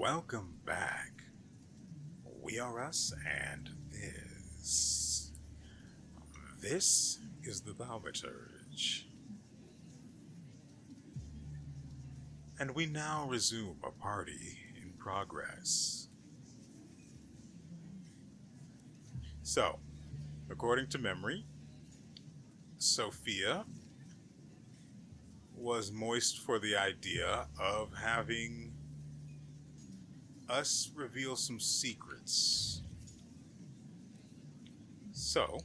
Welcome back. WeArEuS and this. This is the Thaumaturge. And we now resume a party in progress. So, according to memory, Sophia was moist for the idea of having us reveal some secrets. So,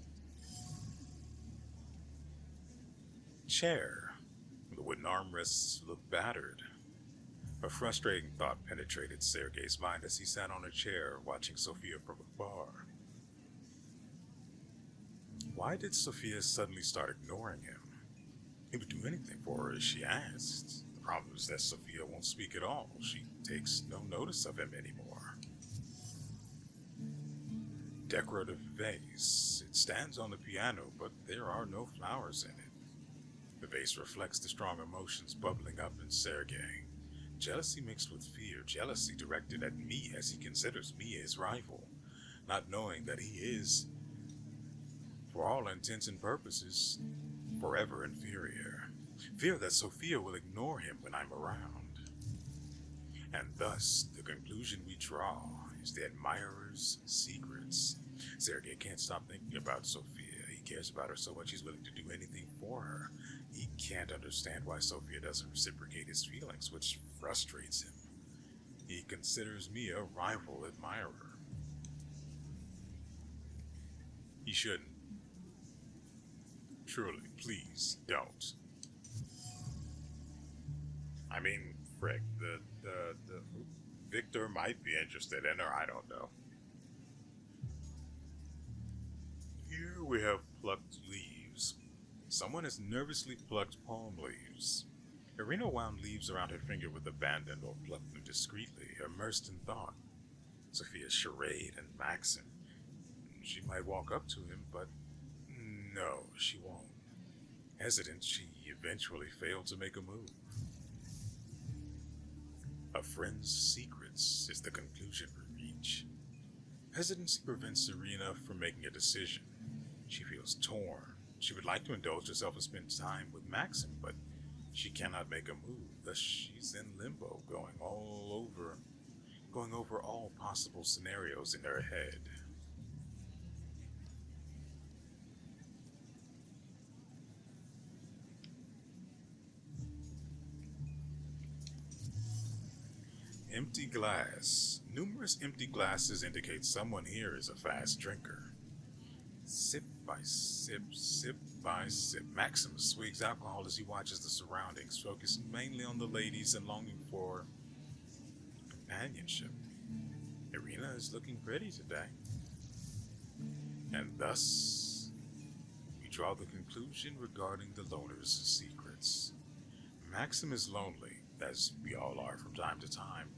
chair. The wooden armrests looked battered. A frustrating thought penetrated Sergei's mind as he sat on a chair watching Sophia from afar. Why did Sophia suddenly start ignoring him? He would do anything for her as she asked. The problem is that Sophia won't speak at all. She takes no notice of him anymore. Decorative vase. It stands on the piano, but there are no flowers in it. The vase reflects the strong emotions bubbling up in Sergei. Jealousy mixed with fear, jealousy directed at me as he considers me his rival, not knowing that he is, for all intents and purposes, forever inferior. Fear that Sophia will ignore him when I'm around. And thus, the conclusion we draw is the admirer's secrets. Sergei can't stop thinking about Sophia. He cares about her so much he's willing to do anything for her. He can't understand why Sophia doesn't reciprocate his feelings, which frustrates him. He considers me a rival admirer. He shouldn't. Truly, please don't. I mean, frick, the Victor might be interested in her, I don't know. Here we have plucked leaves. Someone has nervously plucked palm leaves. Irina wound leaves around her finger with abandon or plucked them discreetly, immersed in thought. Sophia's charade and Maxim. She might walk up to him, but no, she won't. Hesitant, she eventually failed to make a move. A friend's secrets is the conclusion we reach. Hesitancy prevents Serena from making a decision. She feels torn. She would like to indulge herself and spend time with Maxim, but she cannot make a move. Thus, she's in limbo, going over all possible scenarios in her head. Empty glass. Numerous empty glasses indicate someone here is a fast drinker. Sip by sip, sip by sip. Maxim swigs alcohol as he watches the surroundings, focusing mainly on the ladies and longing for companionship. Irina is looking pretty today. And thus, we draw the conclusion regarding the loner's secrets. Maxim is lonely, as we all are from time to time.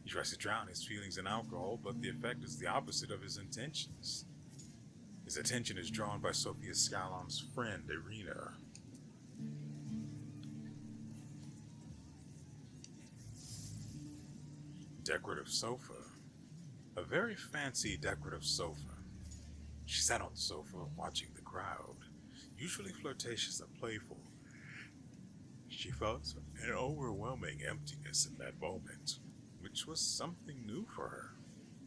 He tries to drown his feelings in alcohol, but the effect is the opposite of his intentions. His attention is drawn by Sophia Scallon's friend, Irina. Decorative sofa. A very fancy decorative sofa. She sat on the sofa watching the crowd, usually flirtatious and playful. She felt an overwhelming emptiness in that moment, which was something new for her.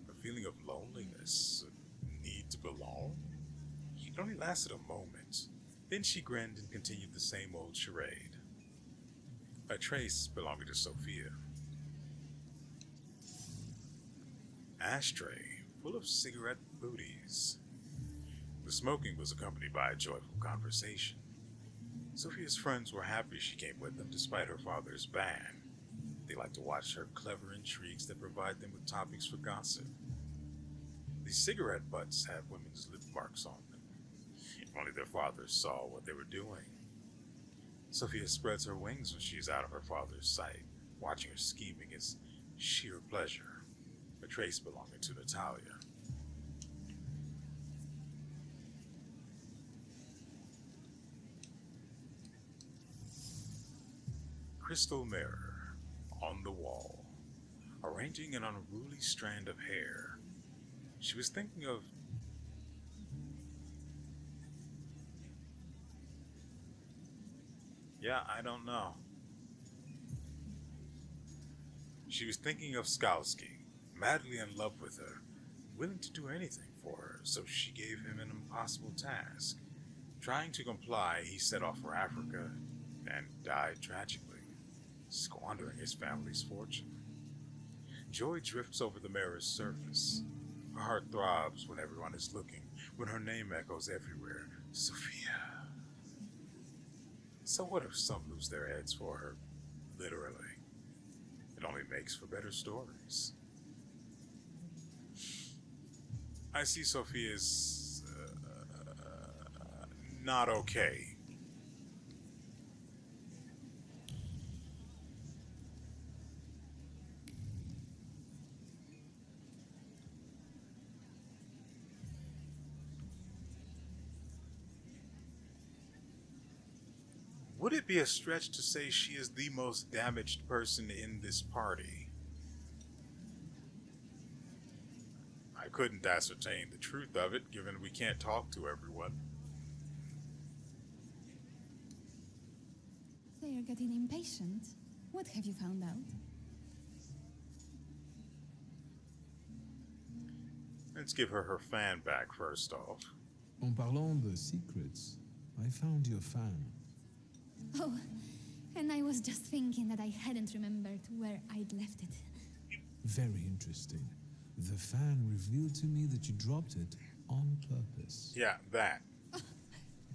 A feeling of loneliness, a need to belong. It only lasted a moment. Then she grinned and continued the same old charade. A trace belonging to Sophia. Ashtray, full of cigarette booties. The smoking was accompanied by a joyful conversation. Sophia's friends were happy she came with them despite her father's ban. They like to watch her clever intrigues that provide them with topics for gossip. These cigarette butts have women's lip marks on them. If only their fathers saw what they were doing. Sophia spreads her wings when she is out of her father's sight. Watching her scheming is sheer pleasure, a trace belonging to Natalia. Crystal mirror on the wall. arranging an unruly strand of hair. She was thinking of... Yeah, I don't know. She was thinking of Skalski, madly in love with her, willing to do anything for her, so she gave him an impossible task. Trying to comply, he set off for Africa and died tragically, squandering his family's fortune. Joy drifts over the mirror's surface. Her heart throbs when everyone is looking, when her name echoes everywhere. Sophia. So what if some lose their heads for her? Literally. It only makes for better stories. I see Sophia's not okay. Would it be a stretch to say she is the most damaged person in this party? I couldn't ascertain the truth of it, given we can't talk to everyone. They are getting impatient. What have you found out? Let's give her fan back first off. En parlant de secrets, I found your fan. Oh, and I was just thinking that I hadn't remembered where I'd left it. Very interesting. The fan revealed to me that you dropped it on purpose. Yeah, that. Oh,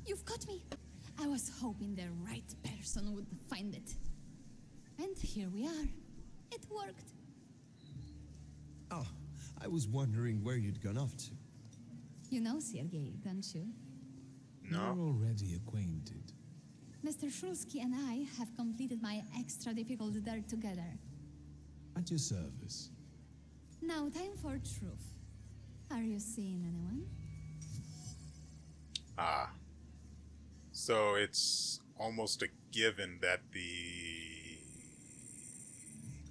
you've got me. I was hoping the right person would find it. And here we are. It worked. Oh, I was wondering where you'd gone off to. You know Sergei, don't you? No. We're already acquainted. Mr. Shulsky and I have completed my extra difficult dirt together. At your service. Now, time for truth. Are you seeing anyone? Ah. So it's almost a given that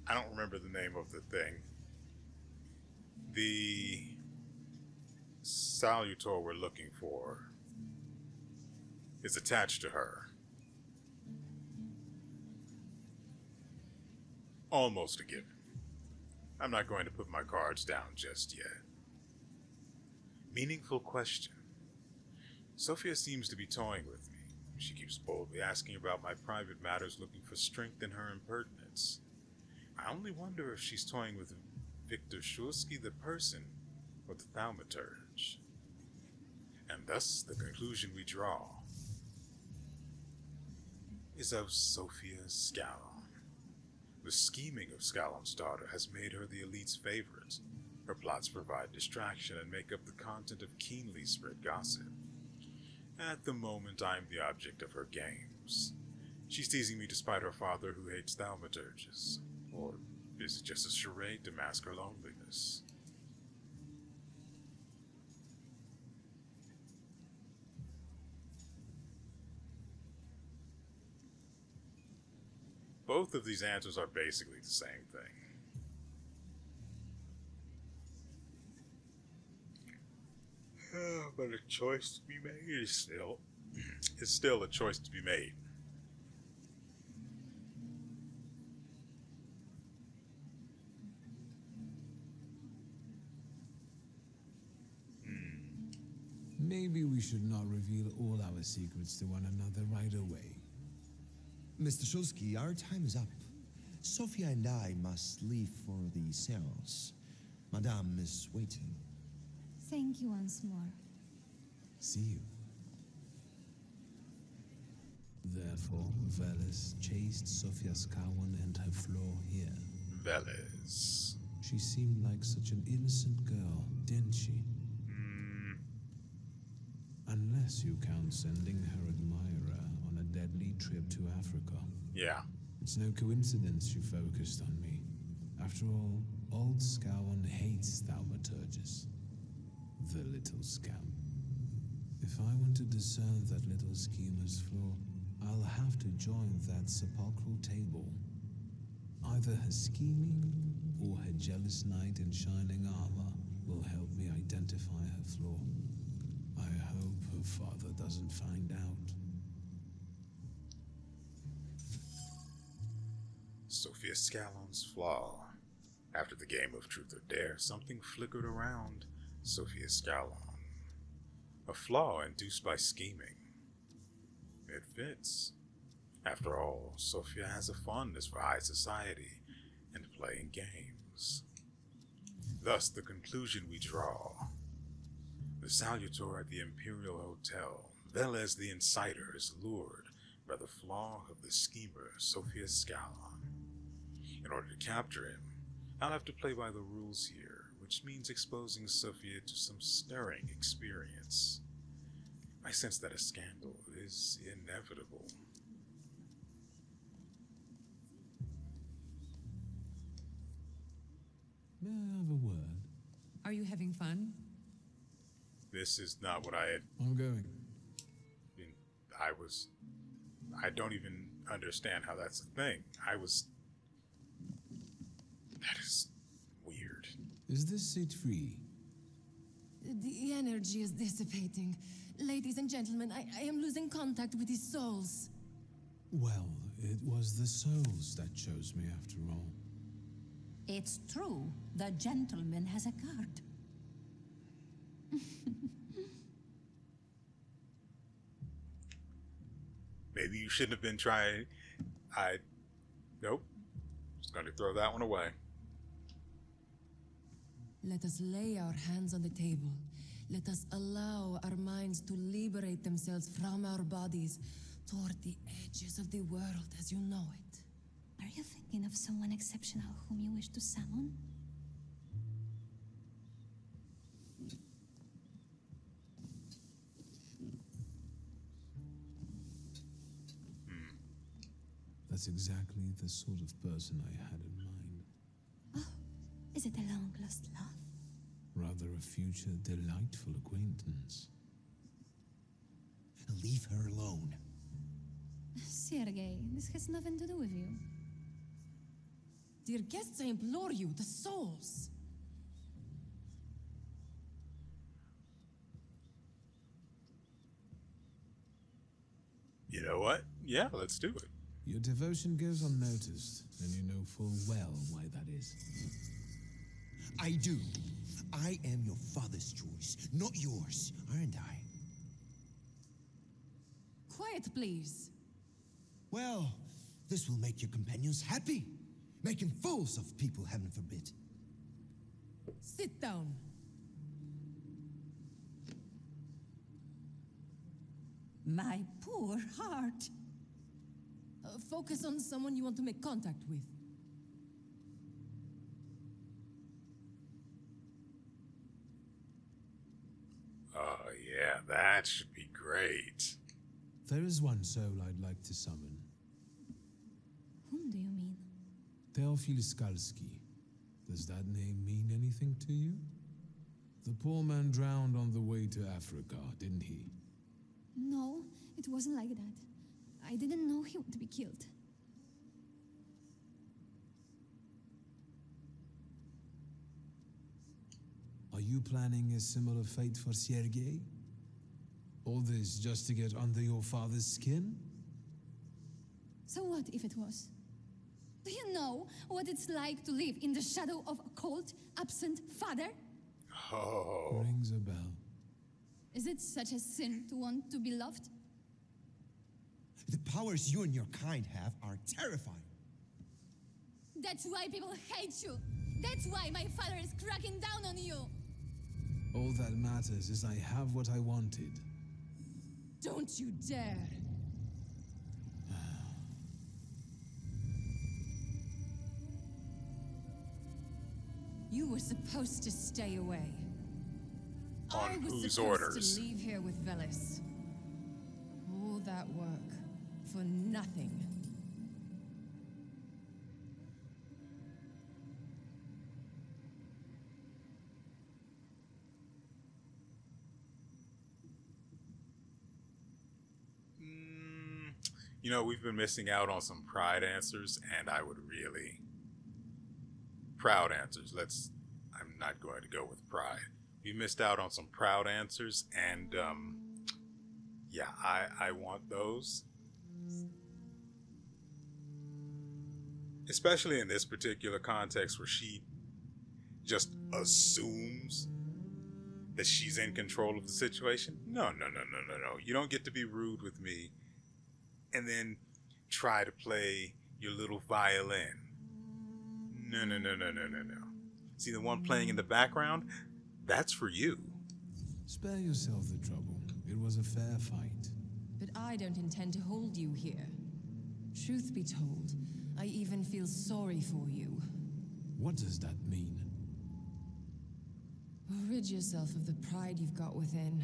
I don't remember the name of the thing. The salutor we're looking for is attached to her. Almost a given. I'm not going to put my cards down just yet. Meaningful question. Sophia seems to be toying with me. She keeps boldly asking about my private matters, looking for strength in her impertinence. I only wonder if she's toying with Victor Shulsky, the person, or the Thaumaturge. And thus, the conclusion we draw is of Sophia Scallon. The scheming of Scallon's daughter has made her the elite's favorite. Her plots provide distraction and make up the content of keenly spread gossip. At the moment, I'm the object of her games. She's teasing me despite her father, who hates thaumaturges. Or is it just a charade to mask her loneliness? Both of these answers are basically the same thing. But a choice to be made is still a choice to be made. Maybe we should not reveal all our secrets to one another right away. Mr. Shulsky, our time is up. Sophia and I must leave for the seance. Madame is waiting. Thank you once more. See you. Therefore, Veles chased Sophia Scallon and her Flaw here. Veles. She seemed like such an innocent girl, didn't she? Unless you count sending her admirer on a deadly trip to Africa. Yeah. It's no coincidence she focused on me. After all, old Scallon hates thaumaturges. The little scamp. If I want to discern that little schemer's flaw, I'll have to join that sepulchral table. Either her scheming or her jealous knight in shining armor will help me identify her flaw. I hope her father doesn't find out. Sophia Scallon's Flaw. After the game of Truth or Dare, something flickered around Sophia Scallon. A flaw induced by scheming. It fits. After all, Sophia has a fondness for high society and playing games. Thus, the conclusion we draw. The salutor at the Imperial Hotel, Velez the Inciter, is lured by the flaw of the schemer, Sophia Scallon. In order to capture him, I'll have to play by the rules here, which means exposing Sophia to some stirring experience. I sense that a scandal is inevitable. May I have a word? Are you having fun? This is not what I had I'm going. been. I don't even understand how that's a thing. That is weird. Is this seat free? The energy is dissipating. Ladies and gentlemen, I am losing contact with his souls. Well, it was the souls that chose me after all. It's true. The gentleman has a card. Maybe you shouldn't have been trying. Nope. Just going to throw that one away. Let us lay our hands on the table. Let us allow our minds to liberate themselves from our bodies toward the edges of the world as you know it. Are you thinking of someone exceptional whom you wish to summon? That's exactly the sort of person I had in mind. Oh, is it a long-lost love? Rather a future delightful acquaintance. Leave her alone. Sergei, this has nothing to do with you. Dear guests, I implore you, the souls. You know what? Yeah, let's do it. Your devotion goes unnoticed, and you know full well why that is. I do. I am your father's choice, not yours, aren't I? Quiet, please. Well, this will make your companions happy. Making fools of people, heaven forbid. Sit down. My poor heart. Focus on someone you want to make contact with. Oh, yeah, that should be great. There is one soul I'd like to summon. Whom do you mean? Teofil Skalski. Does that name mean anything to you? The poor man drowned on the way to Africa, didn't he? No, it wasn't like that. I didn't know he would be killed. Are you planning a similar fate for Sergei? All this just to get under your father's skin? So what if it was? Do you know what it's like to live in the shadow of a cold, absent father? Oh, Rings a bell. Is it such a sin to want to be loved? The powers you and your kind have are terrifying. That's why people hate you. That's why my father is cracking down on you. All that matters is I have what I wanted. Don't you dare. You were supposed to stay away. On I was whose supposed orders? to leave here with Velis. All that work for nothing. you know, we've been missing out on some pride answers, and I would really proud answers. I'm not going to go with pride. We missed out on some proud answers, and yeah, I want those. Especially in this particular context where she just assumes that she's in control of the situation. No. You don't get to be rude with me and then try to play your little violin. No. See the one playing in the background? That's for you. Spare yourself the trouble. It was a fair fight. But I don't intend to hold you here. Truth be told, I even feel sorry for you. What does that mean? Rid yourself of the pride you've got within.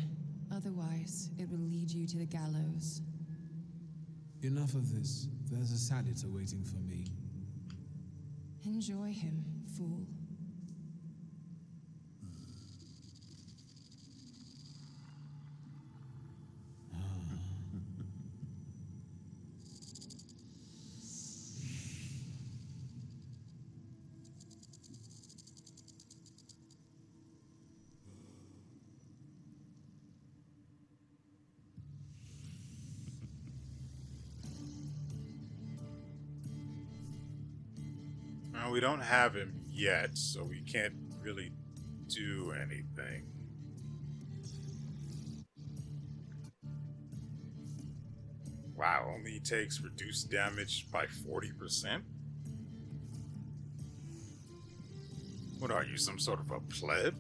Otherwise, it will lead you to the gallows. Enough of this. There's a salut waiting for me. Enjoy him, fool. Well, we don't have him yet, so we can't really do anything. Wow, only takes reduced damage by 40%? What are you, some sort of a pleb?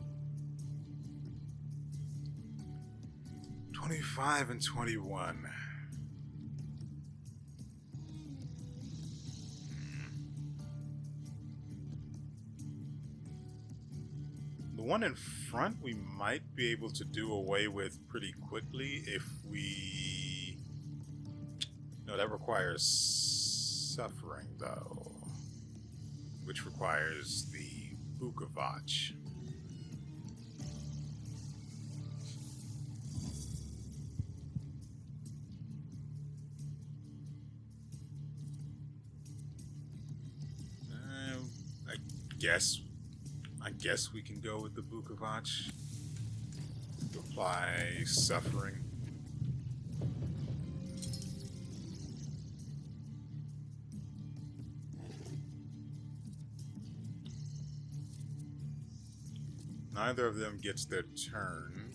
25 and 21. The one in front we might be able to do away with pretty quickly if we... No, that requires suffering, though. Which requires the Bukavach. I guess we can go with the Bukavach to apply suffering. Neither of them gets their turn.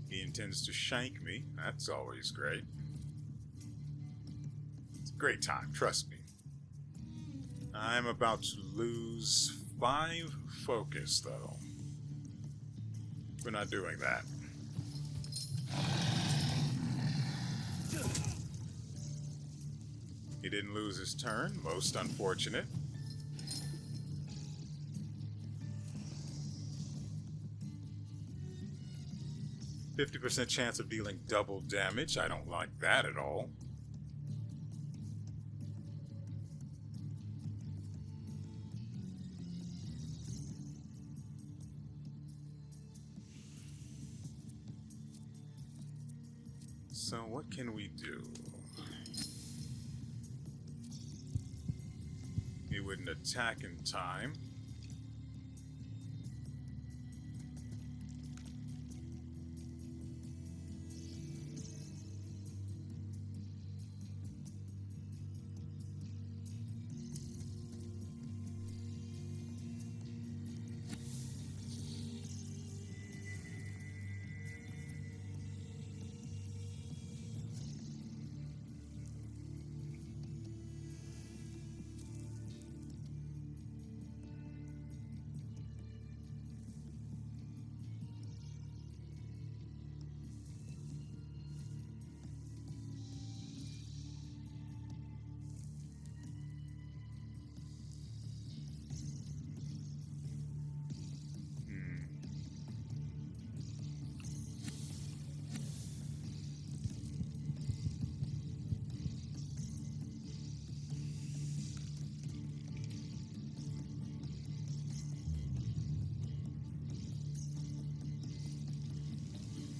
He intends to shank me. That's always great. It's a great time, trust me. I'm about to lose 5 focus, though. We're not doing that. He didn't lose his turn. Most unfortunate. %50 chance of dealing double damage. I don't like that at all. So what can we do? He wouldn't attack in time.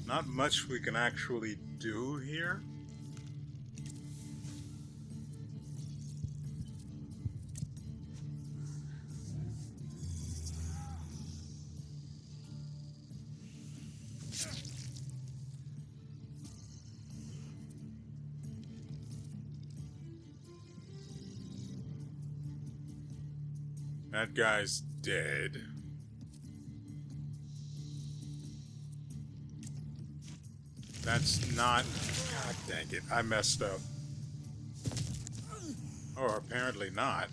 Not much we can actually do here. That guy's dead. That's not... God dang it, I messed up. Or apparently not.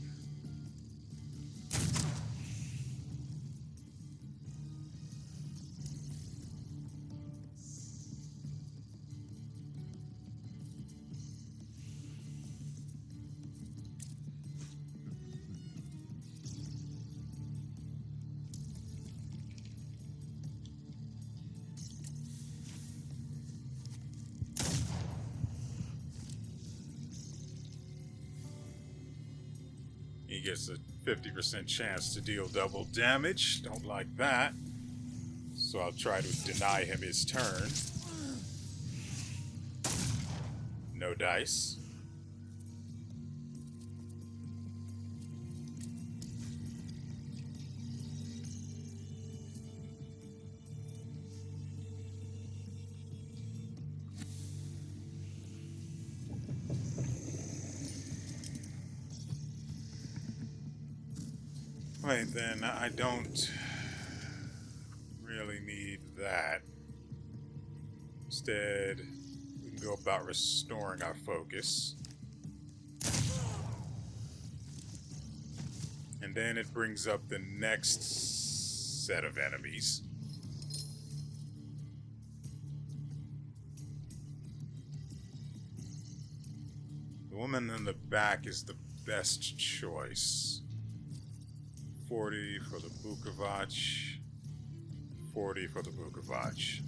He gets a 50% chance to deal double damage. Don't like that. So I'll try to deny him his turn. No dice. Wait, then I don't really need that. Instead, we can go about restoring our focus. And then it brings up the next set of enemies. The woman in the back is the best choice. 40 for the Bukovac, 40 for the Bukovac.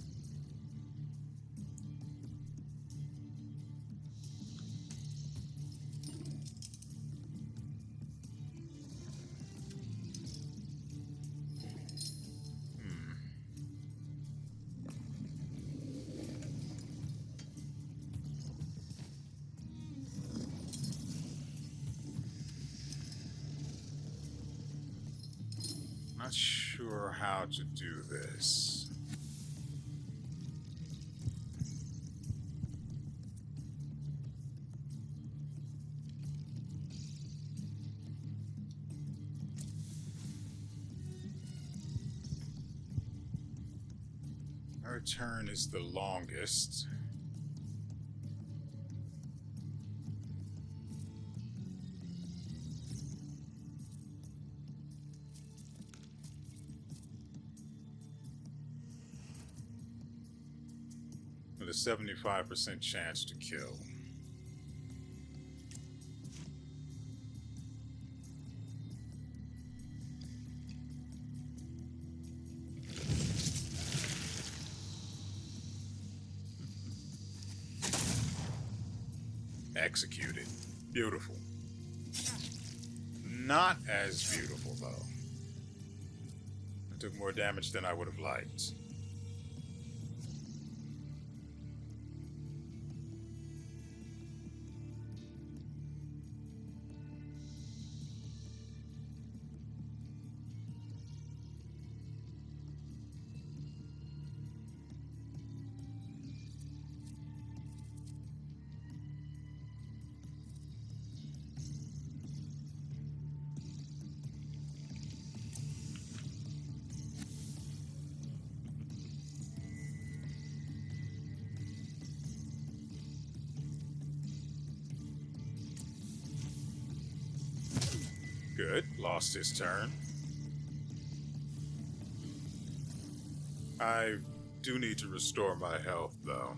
Not sure how to do this. Our turn is the longest. With a 75% chance to kill. Executed. Beautiful. Not as beautiful, though. I took more damage than I would have liked. Good. Lost his turn. I do need to restore my health, though.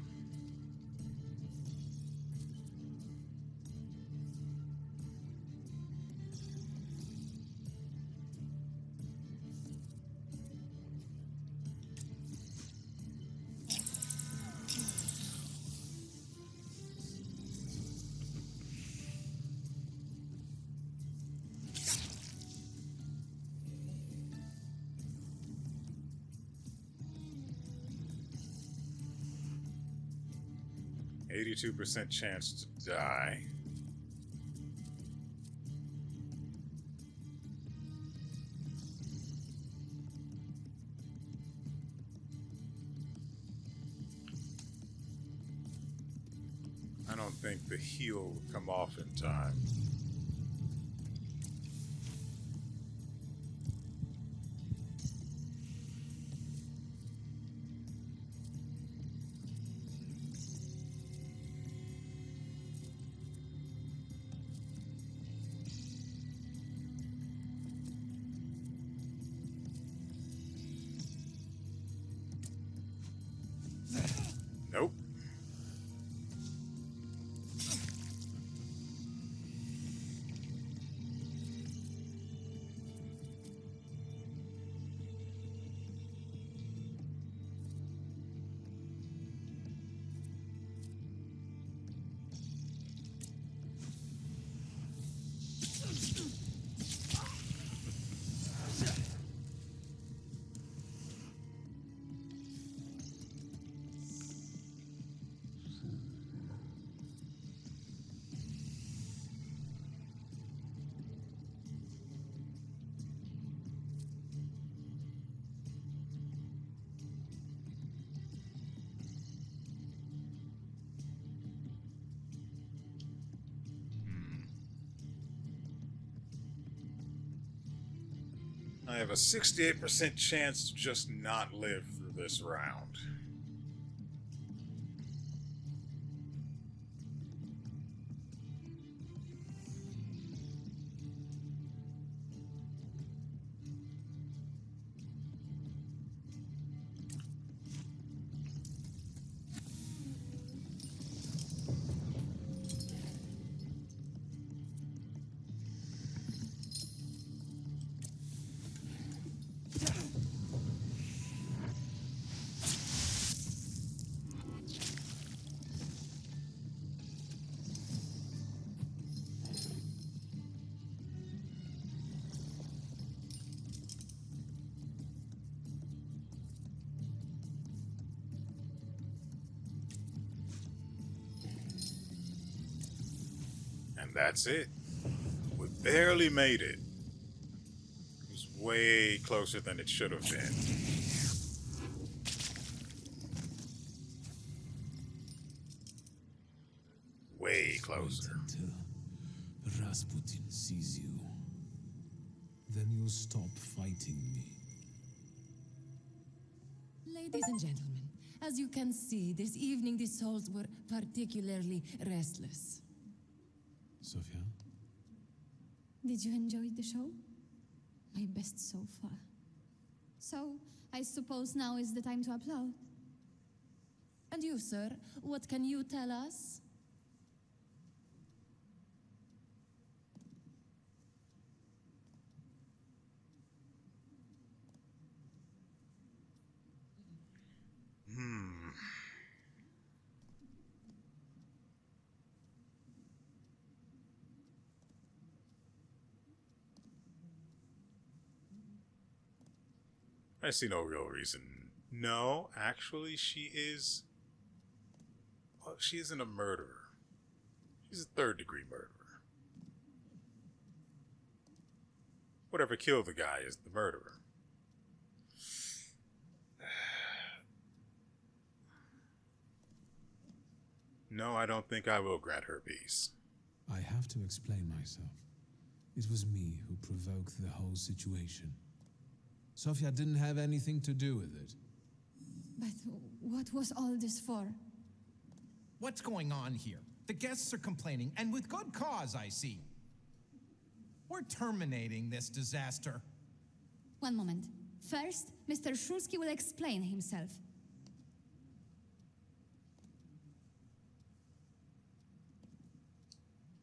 %82 chance to die. I don't think the heel will come off in time. Nope. I have a 68% chance to just not live through this round. And that's it. We barely made it. It was way closer than it should have been. Way closer. Wait until Rasputin sees you. Then you'll stop fighting me. Ladies and gentlemen, as you can see, this evening the souls were particularly restless. Sophia? Did you enjoy the show? My best so far. So, I suppose now is the time to applaud. And you, sir, what can you tell us? I see no real reason. No, actually, she is... Well, she isn't a murderer. She's a third-degree murderer. Whatever killed the guy is the murderer. No, I don't think I will grant her peace. I have to explain myself. It was me who provoked the whole situation. Sophia didn't have anything to do with it. But what was all this for? What's going on here? The guests are complaining, and with good cause, I see. We're terminating this disaster. One moment. First, Mr. Shulsky will explain himself.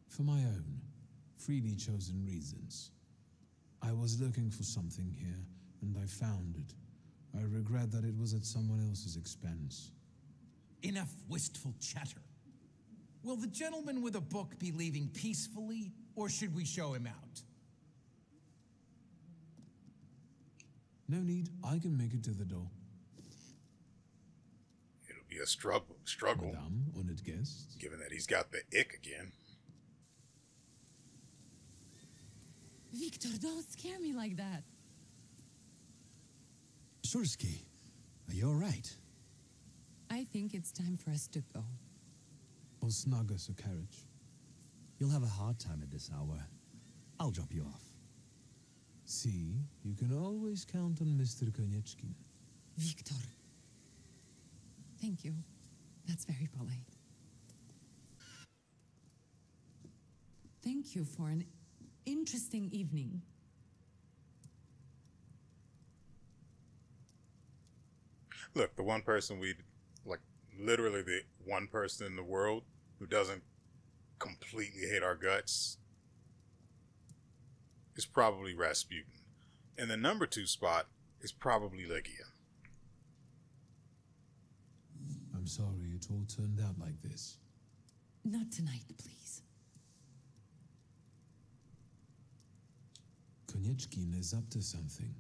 For my own, freely chosen reasons. I was looking for something here, and I found it. I regret that it was at someone else's expense. Enough wistful chatter. Will the gentleman with a book be leaving peacefully, or should we show him out? No need, I can make it to the door. It'll be a struggle, Madame, honored guests. given that he's got the ick again. Victor, don't scare me like that. Shulsky, are you all right? I think it's time for us to go. or snug us a carriage. You'll have a hard time at this hour. I'll drop you off. See, you can always count on Mr. Konieczkin. Victor. Thank you. That's very polite. Thank you for an interesting evening. Look, the one person literally the one person in the world who doesn't completely hate our guts is probably Rasputin. And the number 2 spot is probably Legia. I'm sorry it all turned out like this. Not tonight, please. Konieczkin is up to something.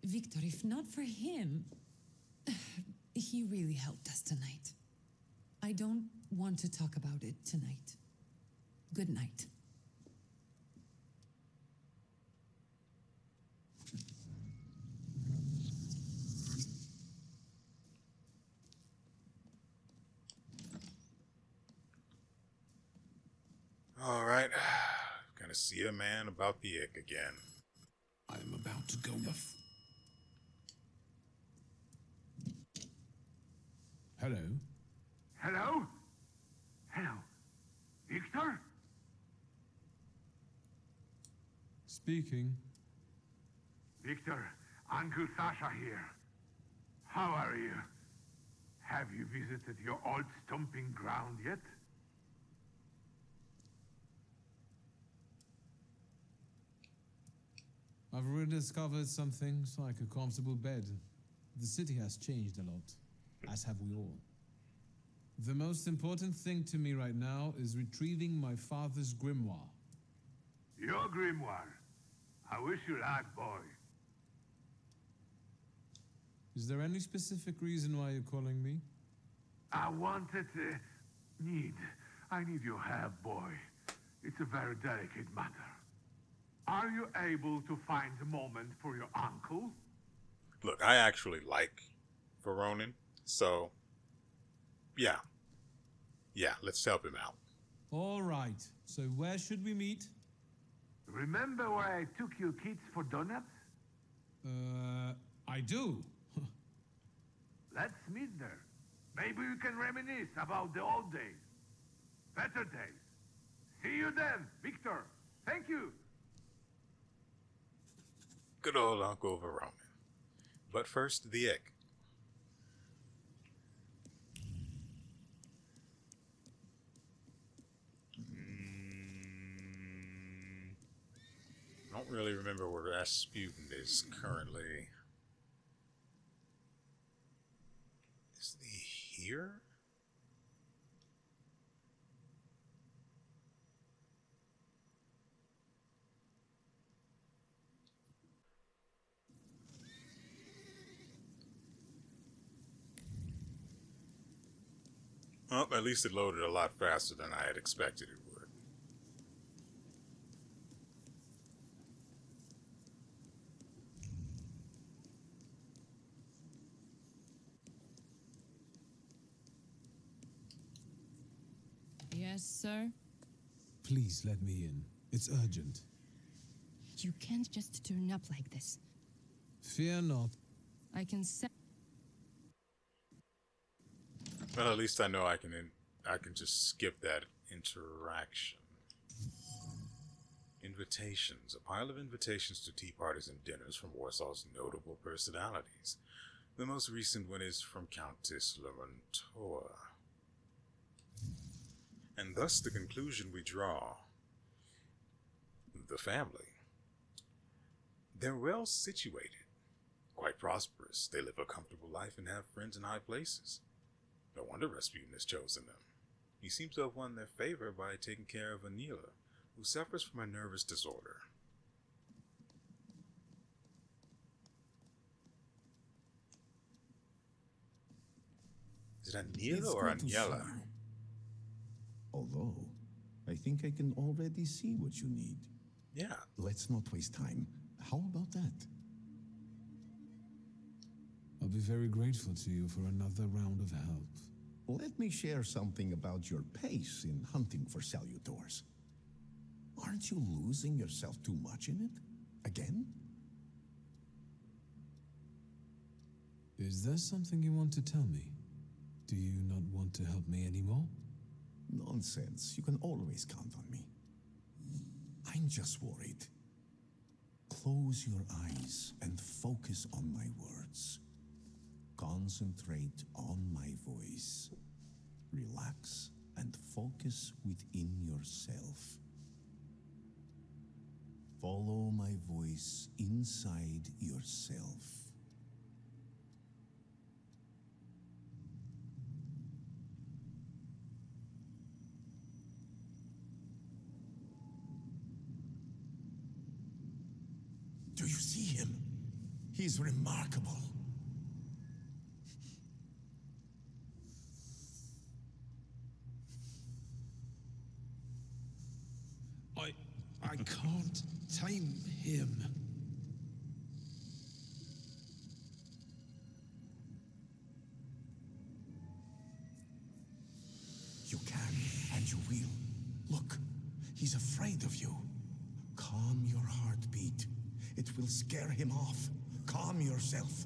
Victor, if not for him, he really helped us tonight. I don't want to talk about it tonight. Good night. All right. Gonna see a man about the ick again. I'm about to go Hello? Hello? Hello? Victor? Speaking. Victor, Uncle Sasha here. How are you? Have you visited your old stomping ground yet? I've rediscovered some things like a comfortable bed. The city has changed a lot, as have we all. The most important thing to me right now is retrieving my father's grimoire. Your grimoire. I wish you luck, boy. Is there any specific reason why you're calling me? I wanted to... I need your help, boy. It's a very delicate matter. Are you able to find a moment for your uncle? Look, I actually like Voronin, so yeah, let's help him out. All right, so where should we meet? Remember where I took you kids for donuts? I do. Let's meet there. Maybe we can reminisce about the old days. Better days. See you then, Victor. Thank you. Good old Uncle Voronin. But first, the ick. I don't really remember where Rasputin is currently. Is he here? Well, at least it loaded a lot faster than I had expected it would. Yes, sir? Please let me in. It's urgent. You can't just turn up like this. Fear not. I can say... Well, at least I know I can just skip that interaction. Invitations. A pile of invitations to tea parties and dinners from Warsaw's notable personalities. The most recent one is from Countess Lamontoa. And thus the conclusion we draw. The family. They're well situated. Quite prosperous. They live a comfortable life and have friends in high places. No wonder Rasputin has chosen them. He seems to have won their favor by taking care of Anila, who suffers from a nervous disorder. Is it Anila It's or good to see Aniela? you. Although, I think I can already see what you need. Yeah. Let's not waste time. How about that? I'll be very grateful to you for another round of help. Let me share something about your pace in hunting for salutors. Aren't you losing yourself too much in it? Again? Is there something you want to tell me? Do you not want to help me anymore? Nonsense. You can always count on me. I'm just worried. Close your eyes and focus on my words. Concentrate on my voice. Relax and focus within yourself. Follow my voice inside yourself. Do you see him? He's remarkable. I can't tame him. You can, and you will. Look, he's afraid of you. Calm your heartbeat. It will scare him off. Calm yourself.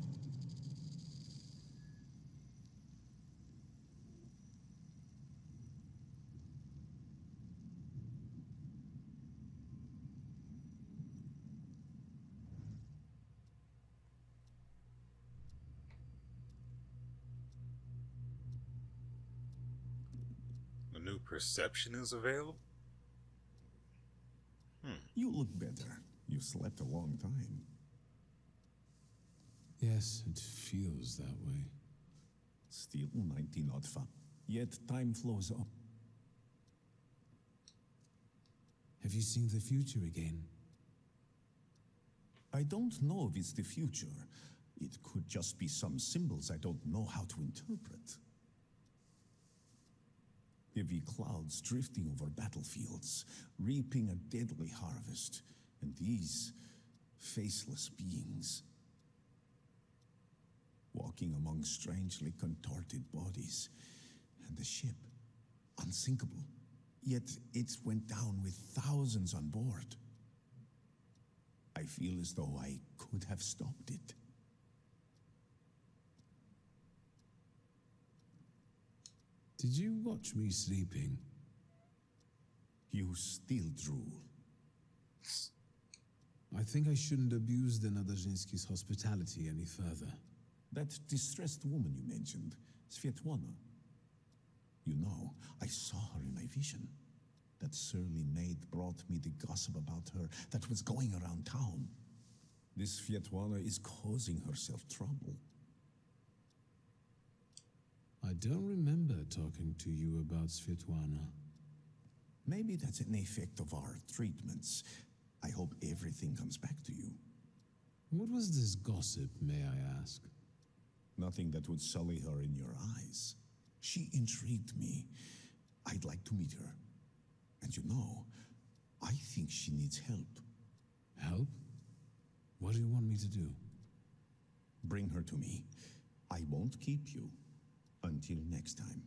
A new perception is available? You look better. You slept a long time. Yes, it feels that way. Still 19 odd fa. Yet time flows up. Have you seen the future again? I don't know if it's the future. It could just be some symbols I don't know how to interpret. Heavy clouds drifting over battlefields, reaping a deadly harvest, and these faceless beings walking among strangely contorted bodies, and the ship, unsinkable, yet it went down with thousands on board. I feel as though I could have stopped it. Did you watch me sleeping? You still drool. I think I shouldn't abuse the Nadarzyński's hospitality any further. That distressed woman you mentioned, Svetlana. You know, I saw her in my vision. That surly maid brought me the gossip about her that was going around town. This Svetlana is causing herself trouble. I don't remember talking to you about Svetlana. Maybe that's an effect of our treatments. I hope everything comes back to you. What was this gossip, may I ask? Nothing that would sully her in your eyes. She intrigued me. I'd like to meet her. And you know, I think she needs help. Help? What do you want me to do? Bring her to me. I won't keep you. Until next time.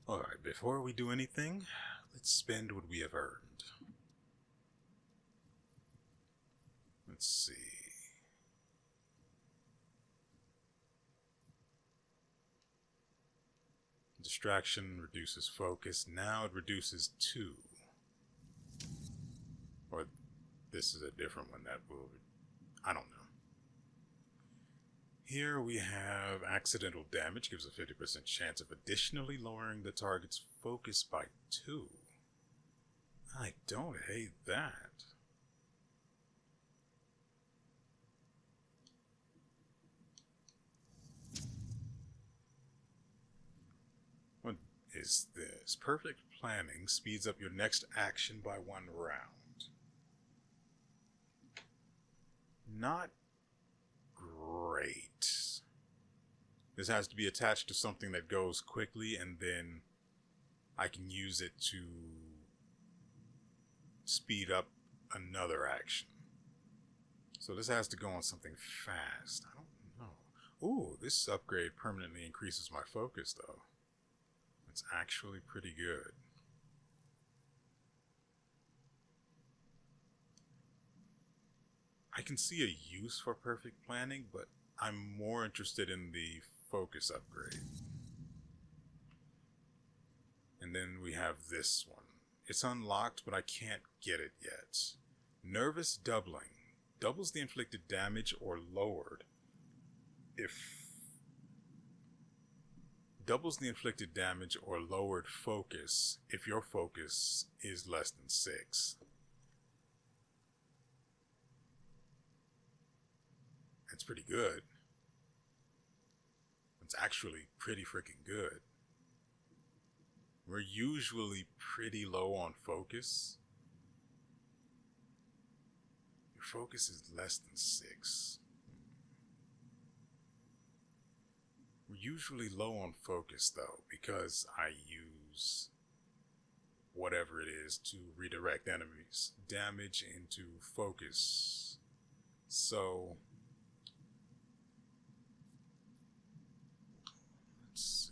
Alright, before we do anything, let's spend what we have earned. Let's see. Distraction reduces focus. Now it reduces 2. Or this is a different one that will... I don't know. Here we have accidental damage. Gives a 50% chance of additionally lowering the target's focus by 2. I don't hate that. What is this? Perfect planning speeds up your next action by 1 round. Not great. This has to be attached to something that goes quickly, and then I can use it to speed up another action. So this has to go on something fast. I don't know. Ooh, this upgrade permanently increases my focus, though. It's actually pretty good. I can see a use for perfect planning, but I'm more interested in the focus upgrade. And then we have this one. It's unlocked, but I can't get it yet. Nervous doubling. Doubles the inflicted damage or lowered if doubles the inflicted damage or lowered focus if your focus is less than 6. That's pretty good. It's actually pretty freaking good. We're usually pretty low on focus. Your focus is less than 6. We're usually low on focus though, because I use whatever it is to redirect enemies damage into focus. So let's see.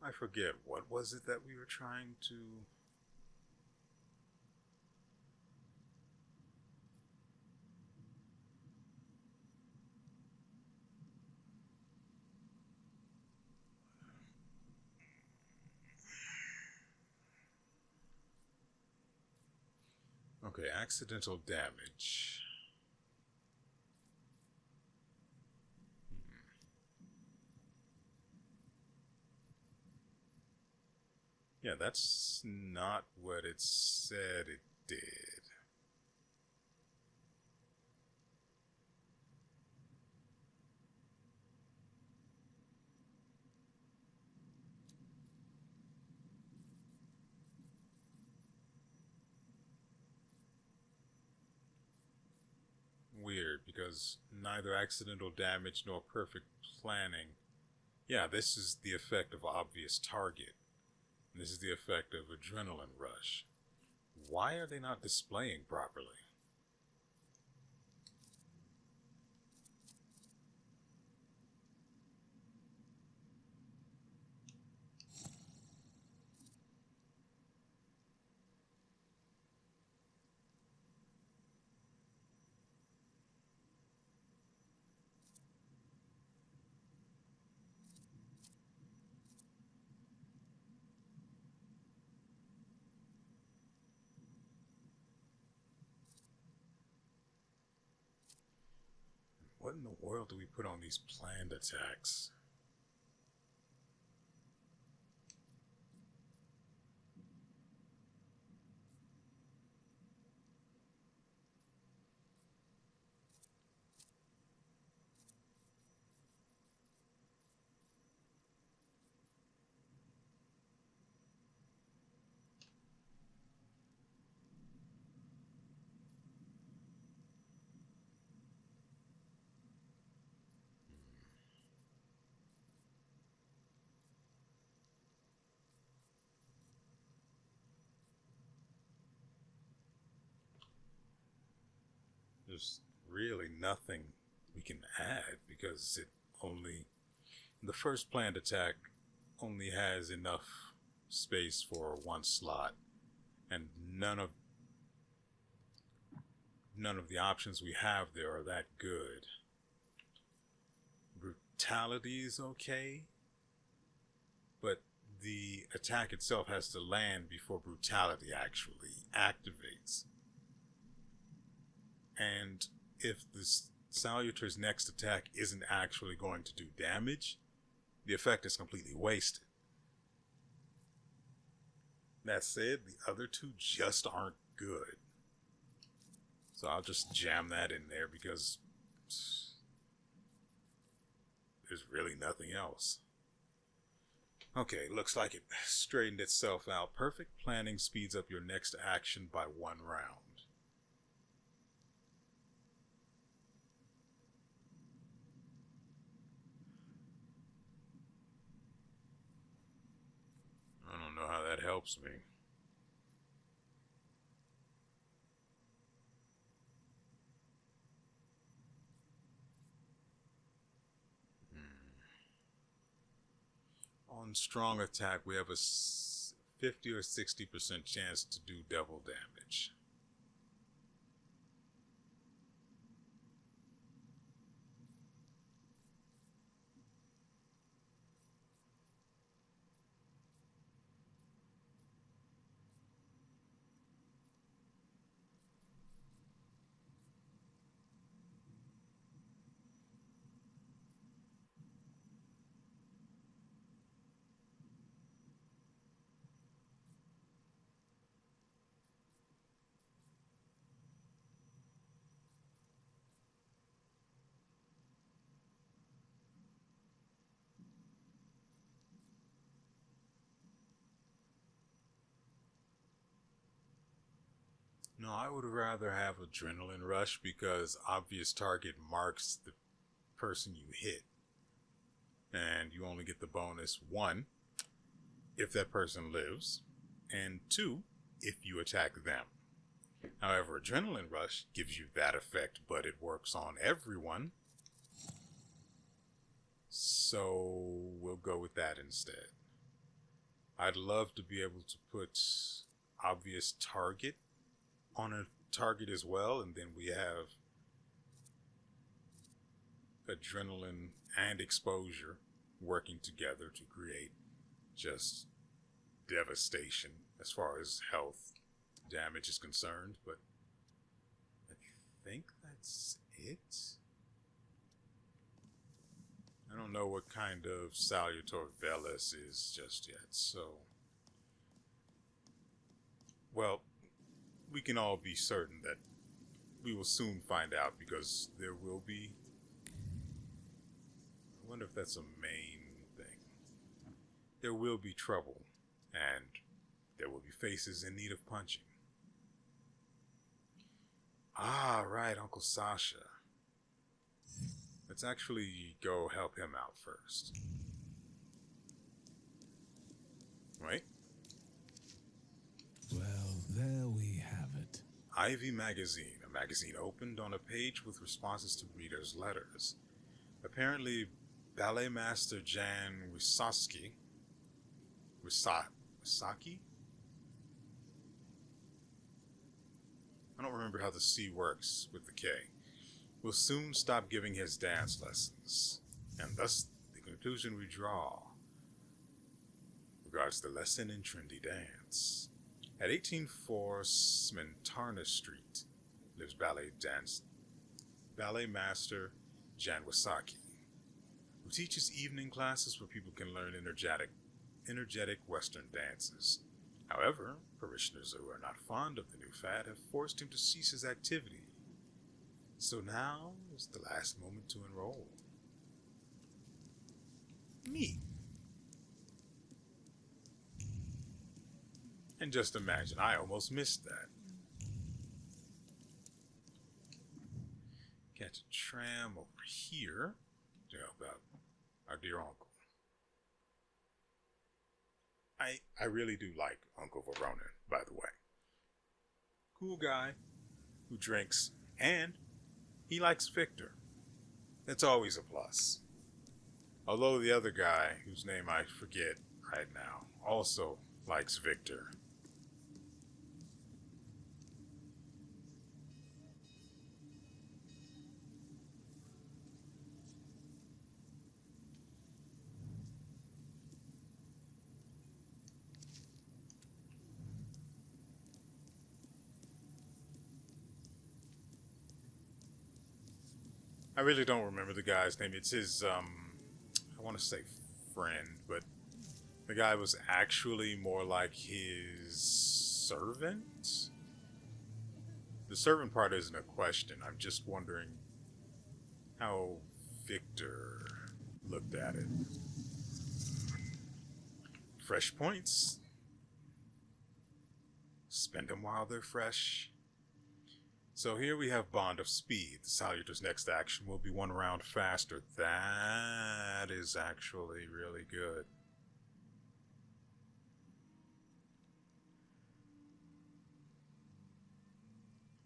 I forget, what was it that we were trying to... Okay, accidental damage. Yeah, that's not what it said it did. Weird, because neither accidental damage nor perfect planning. Yeah, this is the effect of obvious target. This is the effect of adrenaline rush. Why are they not displaying properly? What in the world do we put on these planned attacks? There's really nothing we can add because it only, the first planned attack only has enough space for one slot, and none of the options we have there are that good. Brutality is okay, but the attack itself has to land before brutality actually activates. And if the salutor's next attack isn't actually going to do damage, the effect is completely wasted. That said, the other two just aren't good. So I'll just jam that in there because there's really nothing else. Okay, looks like it straightened itself out. Perfect planning speeds up your next action by 1 round. I don't know how that helps me. On strong attack, we have a 50 or 60% chance to do double damage. No, I would rather have adrenaline rush because obvious target marks the person you hit. And you only get the bonus 1 if that person lives, and 2 if you attack them. However, adrenaline rush gives you that effect, but it works on everyone. So we'll go with that instead. I'd love to be able to put obvious target on a target as well, and then we have adrenaline and exposure working together to create just devastation as far as health damage is concerned, but I think that's it. I don't know what kind of salutor WeArEuS is just yet, so well, we can all be certain that we will soon find out, because there will be, I wonder if that's a main thing. There will be trouble, and there will be faces in need of punching. Ah, right, Uncle Sasha. Let's actually go help him out first. Wait. Well, there we have it. Ivy Magazine, a magazine opened on a page with responses to readers' letters. Apparently, ballet master Jan Wisocki? I don't remember how the C works with the K. Will soon stop giving his dance lessons, and thus the conclusion we draw regards the lesson in trendy dance. At 184 Smentarna Street lives ballet master Jan Wisocki, who teaches evening classes where people can learn energetic Western dances. However, parishioners who are not fond of the new fad have forced him to cease his activity. So now is the last moment to enroll. Me. And just imagine, I almost missed that. Catch a tram over here to help out our dear uncle. I really do like Uncle Verona, by the way. Cool guy who drinks, and he likes Victor. That's always a plus. Although the other guy, whose name I forget right now, also likes Victor. I really don't remember the guy's name. It's his, I want to say friend, but the guy was actually more like his servant. The servant part isn't a question. I'm just wondering how Victor looked at it. Fresh points. Spend them while they're fresh. So here we have Bond of Speed. The Salutor's next action will be 1 round faster. That is actually really good.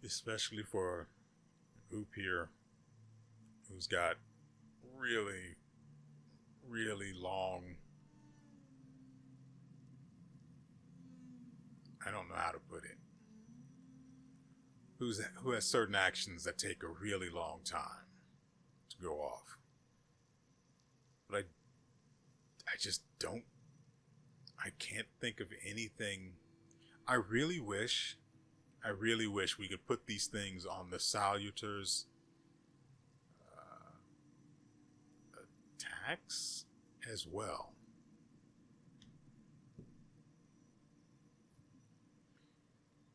Especially for Oop here, who's got really, really long, I don't know how to put it, who has certain actions that take a really long time to go off. But I just don't, I can't think of anything. I really wish we could put these things on the salutors attacks as well.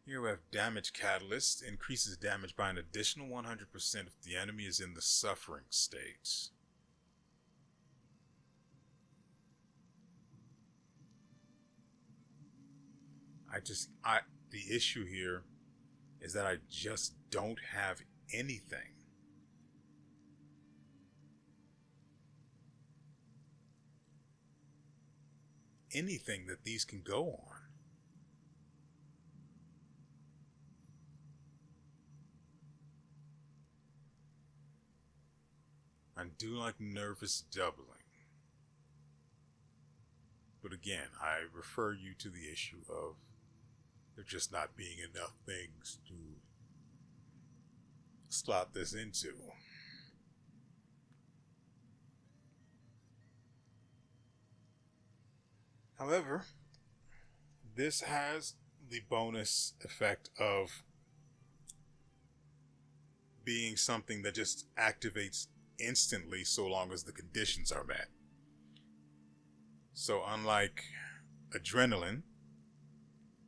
Here we have damage catalyst. Increases damage by an additional 100% if the enemy is in the suffering state. The issue here is that I just don't have anything. Anything that these can go on. I do like nervous doubling. But again, I refer you to the issue of there just not being enough things to slot this into. However, this has the bonus effect of being something that just activates instantly so long as the conditions are met. So unlike adrenaline,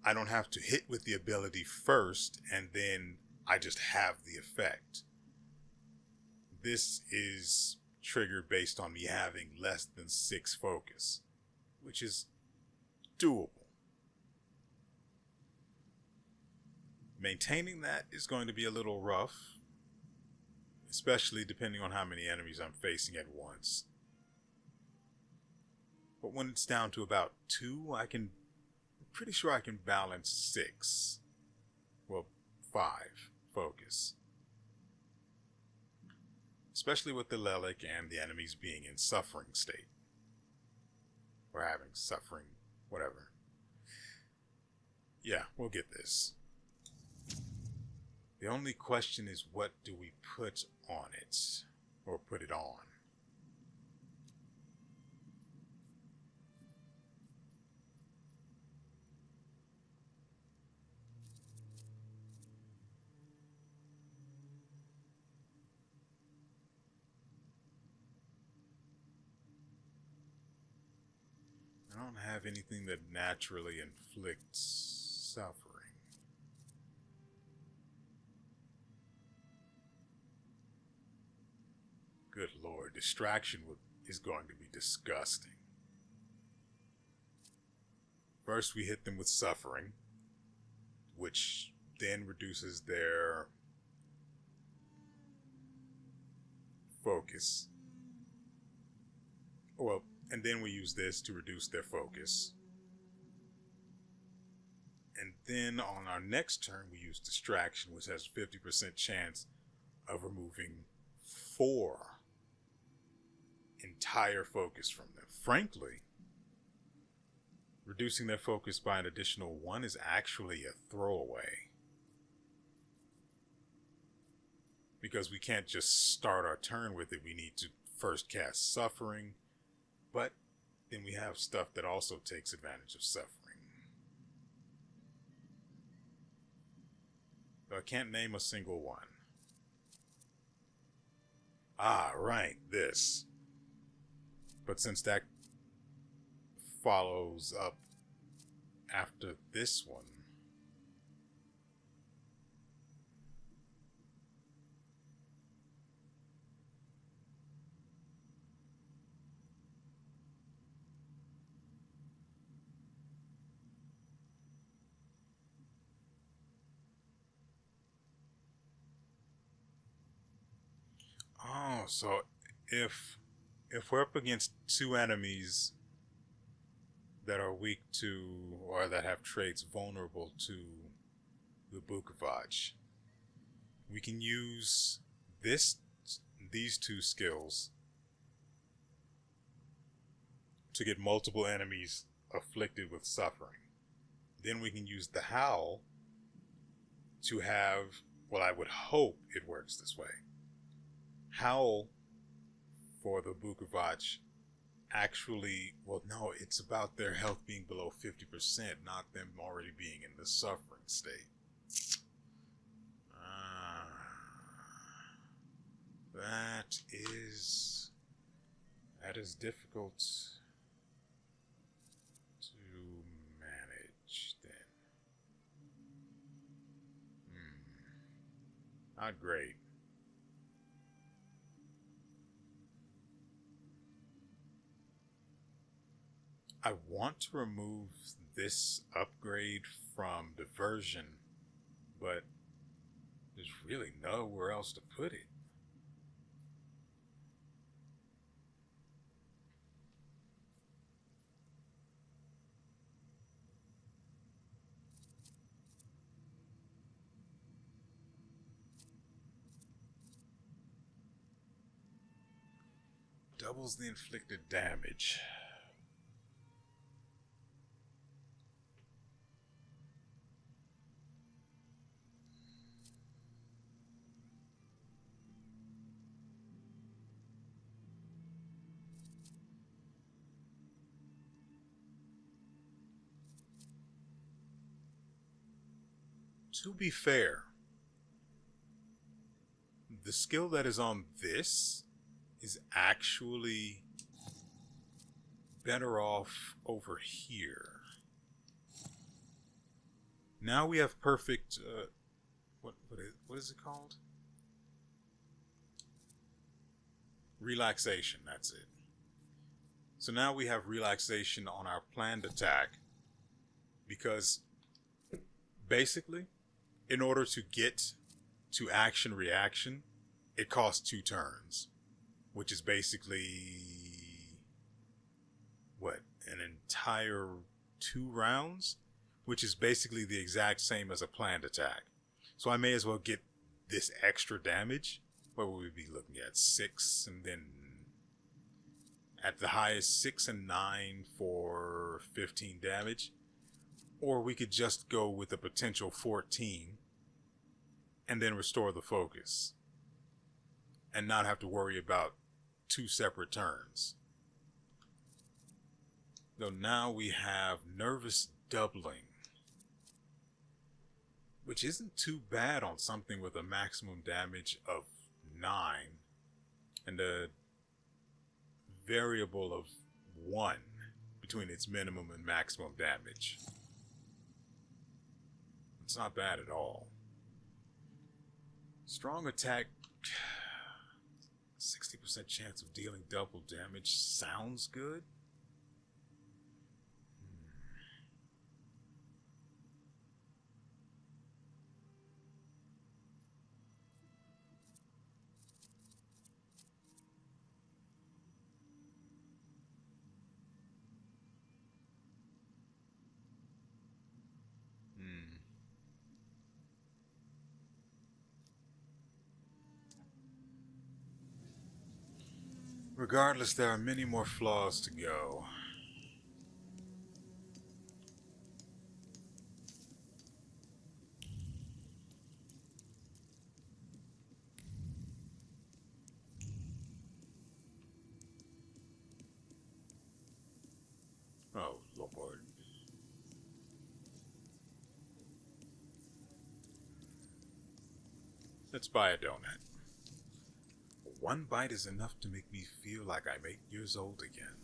I don't have to hit with the ability first and then I just have the effect. This is triggered based on me having less than 6 focus, which is doable. Maintaining that is going to be a little rough, especially depending on how many enemies I'm facing at once. But when it's down to about 2, I'm pretty sure I can balance 6. Well, 5 focus. Especially with the Lelic and the enemies being in suffering state. Or having suffering, whatever. Yeah, we'll get this. The only question is, what do we put on it? Or put it on? I don't have anything that naturally inflicts suffering. Good Lord, distraction is going to be disgusting. First we hit them with suffering, which then reduces their focus. Well, and then we use this to reduce their focus. And then on our next turn, we use distraction, which has a 50% chance of removing 4 entire focus from them. Frankly, reducing their focus by an additional 1 is actually a throwaway. Because we can't just start our turn with it. We need to first cast Suffering, but then we have stuff that also takes advantage of Suffering. So I can't name a single one. Ah, right, this. But since that follows up after this one, oh, so if we're up against 2 enemies that are weak to, or that have traits vulnerable to the Bukovac, we can use these 2 skills to get multiple enemies afflicted with suffering. Then we can use the Howl to have, well, I would hope it works this way. Howl for the Bukovac actually, well, no, it's about their health being below 50%, not them already being in the suffering state. That is difficult to manage then. Not great. I want to remove this upgrade from diversion, but there's really nowhere else to put it. Doubles the inflicted damage. To be fair, the skill that is on this is actually better off over here. Now we have perfect, what is it called? Relaxation, that's it. So now we have relaxation on our planned attack, because basically, in order to get to action reaction, it costs 2 turns, which is basically, what, an entire 2 rounds, which is basically the exact same as a planned attack. So I may as well get this extra damage. What would we be looking at? 6, and then at the highest 6 and 9 for 15 damage. Or we could just go with a potential 14 and then restore the focus and not have to worry about 2 separate turns. Though now we have nervous doubling, which isn't too bad on something with a maximum damage of 9 and a variable of 1 between its minimum and maximum damage. It's not bad at all. Strong attack, 60% chance of dealing double damage sounds good. Regardless, there are many more flaws to go. Let's buy a donut. One bite is enough to make me feel like I'm 8 years old again.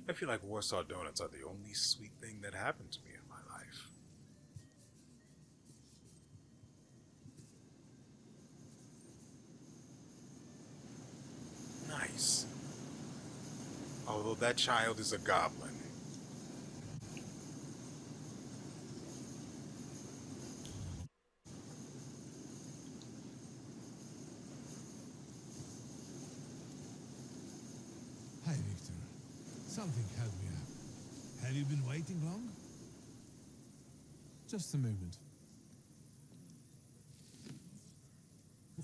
I feel like Warsaw donuts are the only sweet thing that happened to me in my life. Nice. Although that child is a goblin. Hi, Victor. Something held me up. Have you been waiting long? Just a moment.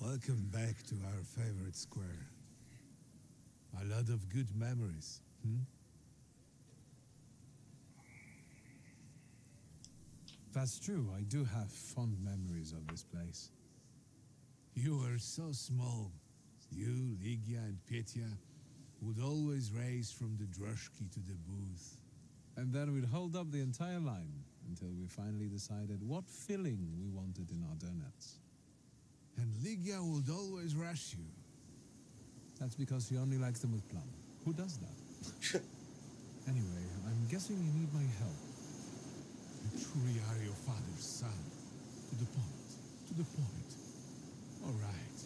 Welcome back to our favorite square. A lot of good memories, That's true, I do have fond memories of this place. You were so small. You, Ligia, and Petya would always race from the droshky to the booth. And then we'd hold up the entire line until we finally decided what filling we wanted in our donuts. And Ligia would always rush you. That's because she only likes them with plum. Who does that? Anyway, I'm guessing you need my help. You truly are your father's son. To the point. To the point. All right.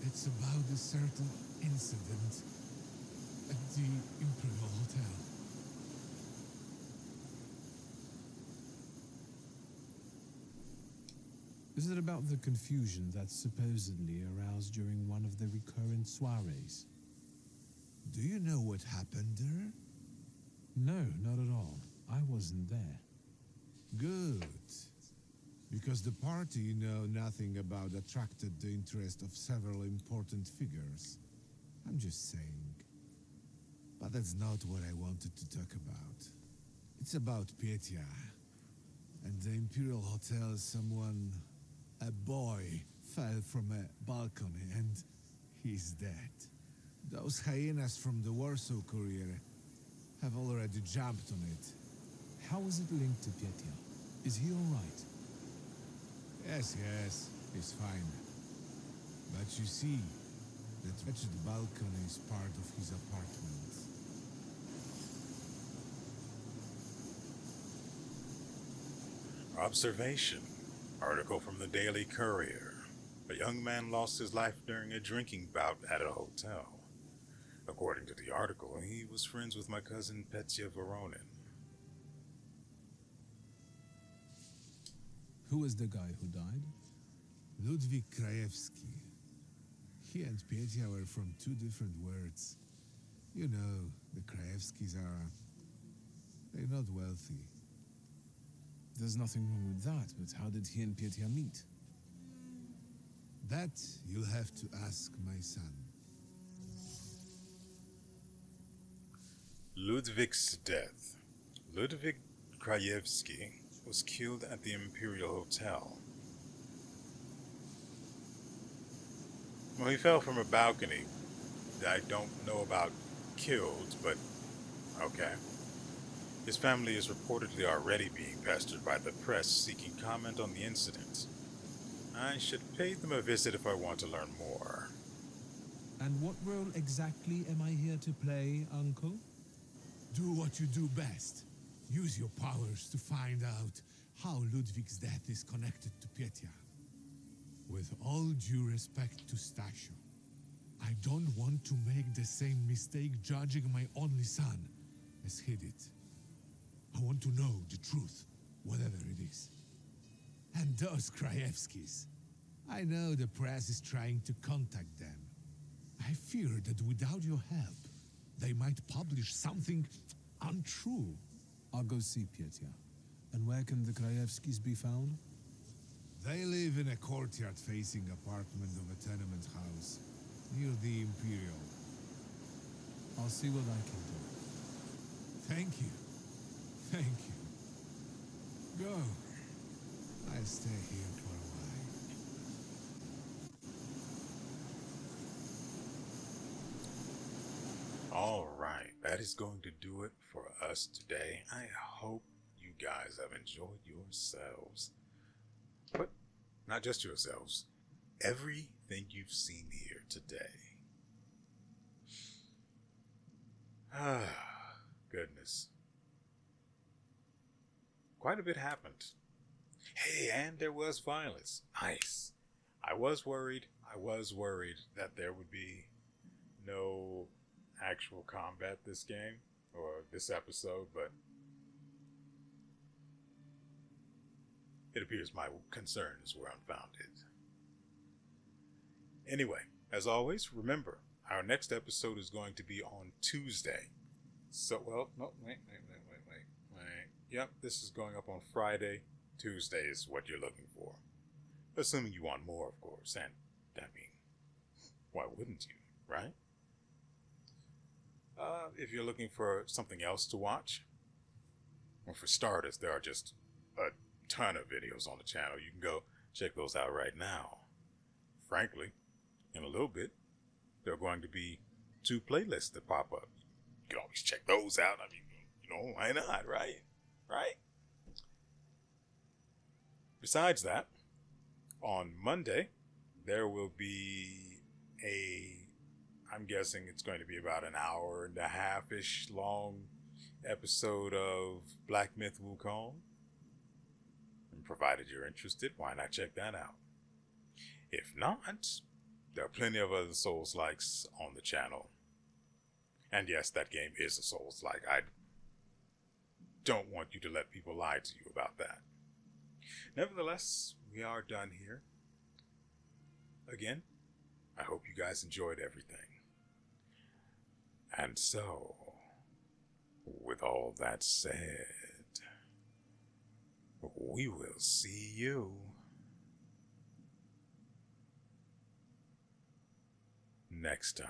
It's about a certain incident at the Imperial Hotel. Is it about the confusion that supposedly aroused during one of the recurrent soirees? Do you know what happened there? No, not at all. I wasn't there. Good. Because the party know nothing about attracted the interest of several important figures. I'm just saying. But that's not what I wanted to talk about. It's about Petya. And the Imperial Hotel, a boy, fell from a balcony and he's dead. Those hyenas from the Warsaw Courier have already jumped on it. How is it linked to Petya? Is he all right? Yes, he's fine. But you see, that wretched balcony is part of his apartment. Observation. Article from the Daily Courier. A young man lost his life during a drinking bout at a hotel. According to the article, he was friends with my cousin Petya Voronin. Who was the guy who died? Ludwik Krajewski. He and Petya were from two different words. You know, the Krajewskis they're not wealthy. There's nothing wrong with that, but how did he and Petya meet? That you'll have to ask my son. Ludwig's death. Ludwik Krajewski was killed at the Imperial Hotel. Well, he fell from a balcony. I don't know about killed, but okay. His family is reportedly already being pestered by the press seeking comment on the incident. I should pay them a visit if I want to learn more. And what role exactly am I here to play, Uncle? Do what you do best. Use your powers to find out how Ludwig's death is connected to Petya. With all due respect to Stasio, I don't want to make the same mistake judging my only son as he did. I want to know the truth, whatever it is. And those Krajewskis. I know the press is trying to contact them. I fear that without your help, they might publish something untrue. I'll go see Petya. And where can the Krajewskis be found? They live in a courtyard facing apartment of a tenement house near the Imperial. I'll see what I can do. Thank you. Thank you. Go. I'll stay here for a while. All right, that is going to do it for us today. I hope you guys have enjoyed yourselves. But not just yourselves, everything you've seen here today. Ah, goodness. Quite a bit happened. Hey, and there was violence. Nice. I was worried that there would be no actual combat this game, or this episode, but it appears my concerns were unfounded. Anyway, as always, remember, our next episode is going to be on Tuesday. So, well, no, wait. Yep, this is going up on Friday. Tuesday is what you're looking for. Assuming you want more, of course. And, I mean, why wouldn't you, right? If you're looking for something else to watch, well, for starters, there are just a ton of videos on the channel. You can go check those out right now. Frankly, in a little bit, there are going to be 2 playlists that pop up. You can always check those out. I mean, why not, right? Right? Besides that, on Monday, there will be I'm guessing it's going to be about an hour and a half-ish long episode of Black Myth Wukong. And provided you're interested, why not check that out? If not, there are plenty of other Souls-likes on the channel. And yes, that game is a Souls-like. I don't want you to let people lie to you about that. Nevertheless, we are done here. Again, I hope you guys enjoyed everything. And so, with all that said, we will see you next time.